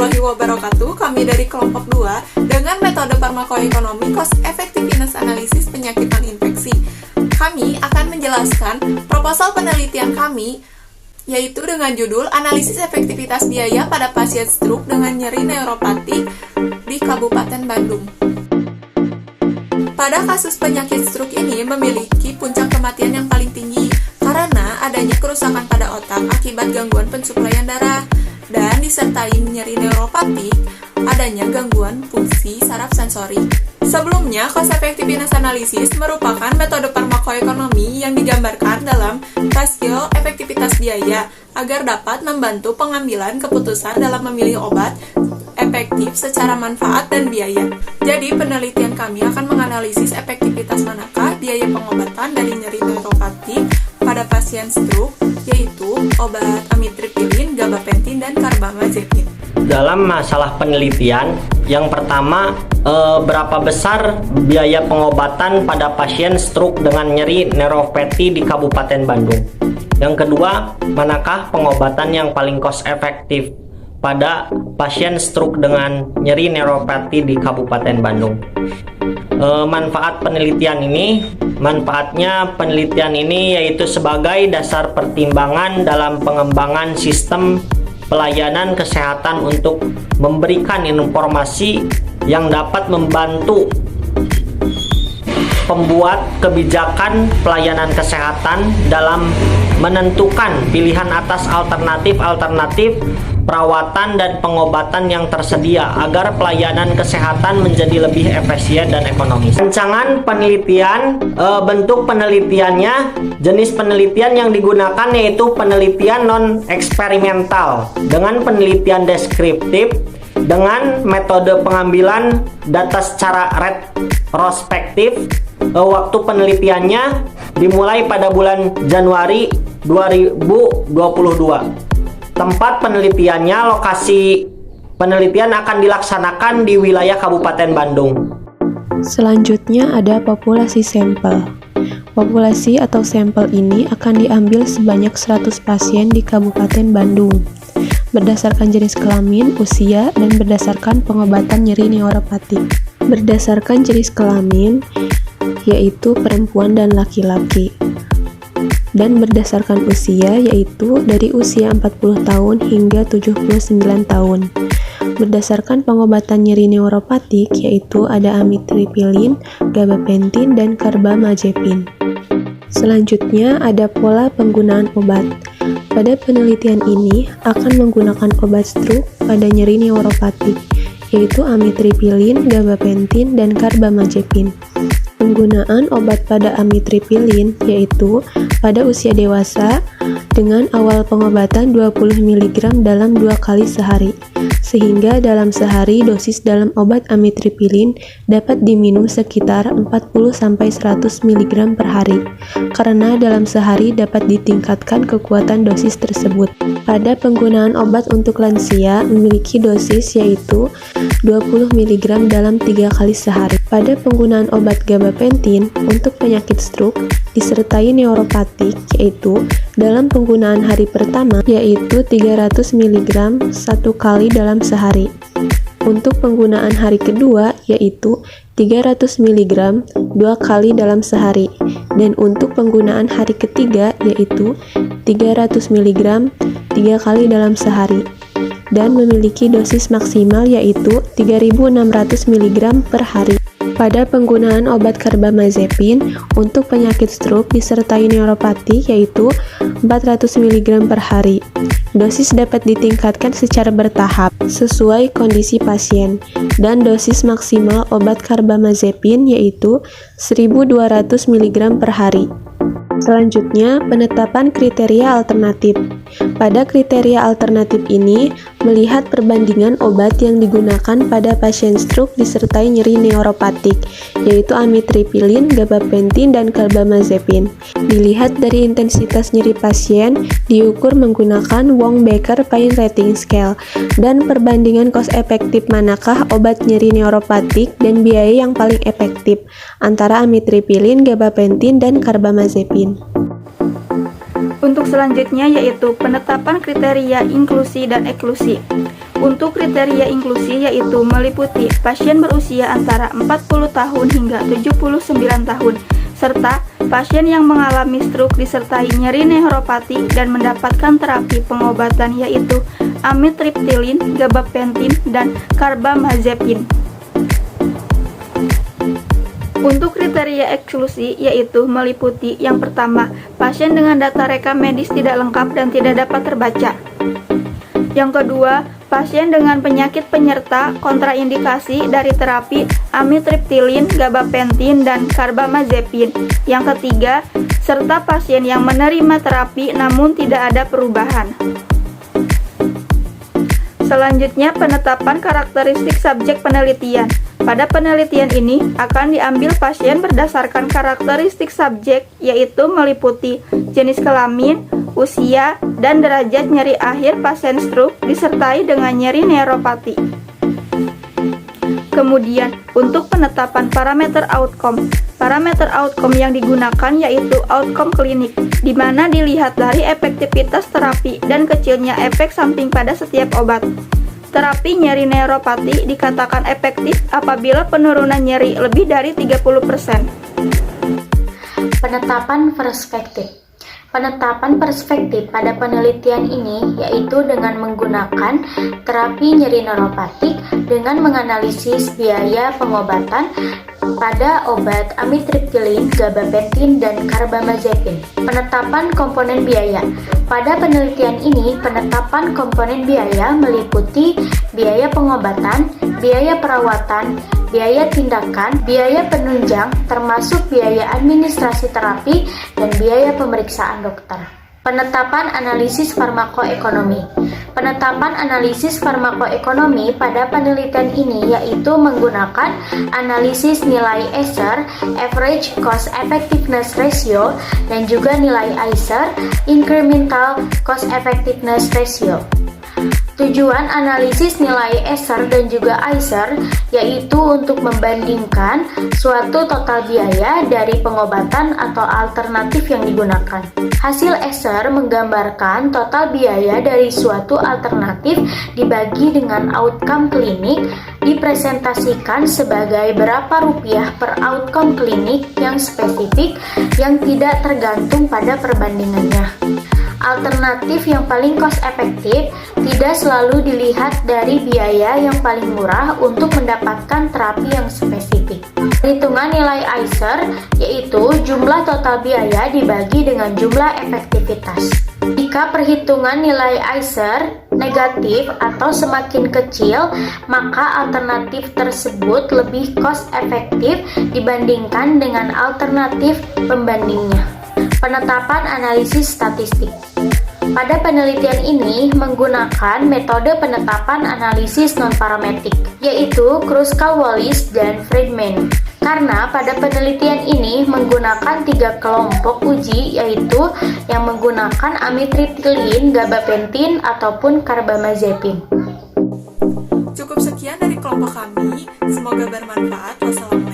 warahmatullahi wabarakatuh. Kami dari kelompok 2 dengan metode farmakoekonomi cost effectiveness analysis penyakit non-infeksi. Kami akan menjelaskan proposal penelitian kami, yaitu dengan judul Analisis Efektivitas Biaya pada Pasien Stroke dengan Nyeri Neuropatik di Kabupaten Bandung. Pada kasus penyakit stroke ini memiliki puncak kematian yang paling tinggi karena adanya kerusakan pada otak akibat gangguan pensuplaian darah dan disertai nyeri neuropatik, adanya gangguan fungsi saraf sensori. Sebelumnya, cost effectiveness analysis merupakan metode farmakoekonomi yang digambarkan dalam rasio efektivitas biaya agar dapat membantu pengambilan keputusan dalam memilih obat efektif secara manfaat dan biaya. Jadi, penelitian kami akan menganalisis efektivitas manakah biaya pengobatan dari nyeri neuropatik pada pasien stroke, yaitu obat amitriptilin, gabapentin, dan karbamazepin. Dalam masalah penelitian, yang pertama, berapa besar biaya pengobatan pada pasien stroke dengan nyeri neuropati di Kabupaten Bandung. Yang kedua, manakah pengobatan yang paling cost efektif pada pasien stroke dengan nyeri neuropati di Kabupaten Bandung. Manfaatnya penelitian ini yaitu sebagai dasar pertimbangan dalam pengembangan sistem pelayanan kesehatan untuk memberikan informasi yang dapat membantu pembuat kebijakan pelayanan kesehatan dalam menentukan pilihan atas alternatif perawatan dan pengobatan yang tersedia agar pelayanan kesehatan menjadi lebih efisien dan ekonomis. Rancangan penelitian, bentuk penelitiannya, jenis penelitian yang digunakan yaitu penelitian non-eksperimental dengan penelitian deskriptif dengan metode pengambilan data secara retrospektif. Waktu penelitiannya dimulai pada bulan Januari 2022. Tempat penelitiannya, lokasi penelitian akan dilaksanakan di wilayah Kabupaten Bandung. Selanjutnya ada populasi sampel. Populasi atau sampel ini akan diambil sebanyak 100 pasien di Kabupaten Bandung berdasarkan jenis kelamin, usia, dan berdasarkan pengobatan nyeri neuropatik. Berdasarkan jenis kelamin, yaitu perempuan dan laki-laki. Dan berdasarkan usia, yaitu dari usia 40 tahun hingga 79 tahun. Berdasarkan pengobatan nyeri neuropatik, yaitu ada amitriptilin, gabapentin, dan karbamazepin. Selanjutnya ada pola penggunaan obat. Pada penelitian ini akan menggunakan obat stroke pada nyeri neuropatik, yaitu amitriptilin, gabapentin, dan karbamazepin. Penggunaan obat pada amitriptilin yaitu pada usia dewasa dengan awal pengobatan 20 mg dalam 2 kali sehari, sehingga dalam sehari dosis dalam obat amitriptilin dapat diminum sekitar 40-100 mg per hari, karena dalam sehari dapat ditingkatkan kekuatan dosis tersebut. Pada penggunaan obat untuk lansia memiliki dosis yaitu 20 mg dalam 3 kali sehari. Pada penggunaan obat gabapentin untuk penyakit stroke disertai neuropatik yaitu dalam penggunaan hari pertama yaitu 300 mg 1 kali dalam sehari. Untuk penggunaan hari kedua yaitu 300 mg 2 kali dalam sehari, dan untuk penggunaan hari ketiga yaitu 300 mg 3 kali dalam sehari, dan memiliki dosis maksimal yaitu 3600 mg per hari. Pada penggunaan obat karbamazepin untuk penyakit stroke disertai neuropati yaitu 400 mg per hari. Dosis dapat ditingkatkan secara bertahap sesuai kondisi pasien, dan dosis maksimal obat karbamazepin yaitu 1200 mg per hari. Selanjutnya, penetapan kriteria alternatif. Pada kriteria alternatif ini, melihat perbandingan obat yang digunakan pada pasien stroke disertai nyeri neuropatik, yaitu amitriptilin, gabapentin, dan karbamazepin. Dilihat dari intensitas nyeri pasien, diukur menggunakan Wong-Baker Pain Rating Scale, dan perbandingan cost efektif manakah obat nyeri neuropatik dan biaya yang paling efektif antara amitriptilin, gabapentin, dan karbamazepin. Untuk selanjutnya yaitu penetapan kriteria inklusi dan eksklusi. Untuk kriteria inklusi yaitu meliputi pasien berusia antara 40 tahun hingga 79 tahun, serta pasien yang mengalami stroke disertai nyeri neuropati dan mendapatkan terapi pengobatan yaitu amitriptilin, gabapentin, dan karbamazepin. Untuk kriteria eksklusi yaitu meliputi yang pertama, pasien dengan data rekam medis tidak lengkap dan tidak dapat terbaca. Yang kedua, pasien dengan penyakit penyerta kontraindikasi dari terapi amitriptilin, gabapentin, dan karbamazepin. Yang ketiga, serta pasien yang menerima terapi namun tidak ada perubahan. Selanjutnya, penetapan karakteristik subjek penelitian. Pada penelitian ini akan diambil pasien berdasarkan karakteristik subjek, yaitu meliputi jenis kelamin, usia, dan derajat nyeri akhir pasien stroke disertai dengan nyeri neuropati. Kemudian, untuk penetapan parameter outcome yang digunakan yaitu outcome klinik, di mana dilihat dari efektivitas terapi dan kecilnya efek samping pada setiap obat. Terapi nyeri neuropati dikatakan efektif apabila penurunan nyeri lebih dari 30%. Penetapan perspektif. Penetapan perspektif pada penelitian ini yaitu dengan menggunakan terapi nyeri neuropatik dengan menganalisis biaya pengobatan pada obat amitriptilin, gabapentin, dan karbamazepin. Penetapan komponen biaya. Pada penelitian ini, penetapan komponen biaya meliputi biaya pengobatan, biaya perawatan, biaya tindakan, biaya penunjang, termasuk biaya administrasi terapi, dan biaya pemeriksaan dokter. Penetapan analisis farmakoekonomi. Penetapan analisis farmakoekonomi pada penelitian ini yaitu menggunakan analisis nilai ACER, Average Cost Effectiveness Ratio, dan juga nilai ICER, Incremental Cost Effectiveness Ratio. Tujuan analisis nilai ACER dan juga ICER yaitu untuk membandingkan suatu total biaya dari pengobatan atau alternatif yang digunakan. Hasil ACER menggambarkan total biaya dari suatu alternatif dibagi dengan outcome klinik, dipresentasikan sebagai berapa rupiah per outcome klinik yang spesifik yang tidak tergantung pada perbandingannya. Alternatif yang paling cost efektif tidak selalu dilihat dari biaya yang paling murah untuk mendapatkan terapi yang spesifik. Perhitungan nilai ICER yaitu jumlah total biaya dibagi dengan jumlah efektivitas. Jika perhitungan nilai ICER negatif atau semakin kecil, maka alternatif tersebut lebih cost efektif dibandingkan dengan alternatif pembandingnya. Penetapan analisis statistik. Pada penelitian ini menggunakan metode penetapan analisis non-parametrik, yaitu Kruskal-Wallis dan Friedman. Karena pada penelitian ini menggunakan 3 kelompok uji, yaitu yang menggunakan amitriptilin, gabapentin, ataupun karbamazepin. Cukup sekian dari kelompok kami, semoga bermanfaat. Wassalamualaikum.